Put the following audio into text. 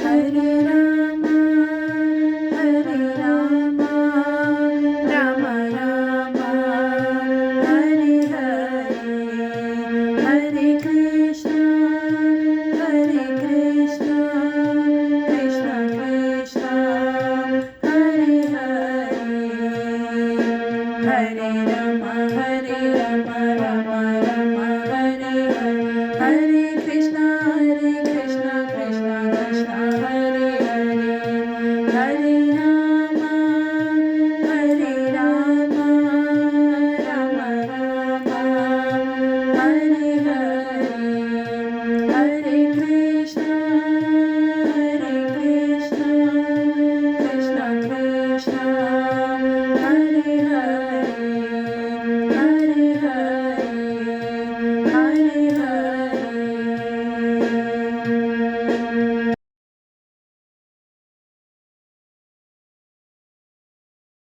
Hare Rama, Hare Rama, Rama Rama, Hare Hare, Hare Krishna, Krishna Krishna, Hare Hare, Hare Rama, Hare Rama.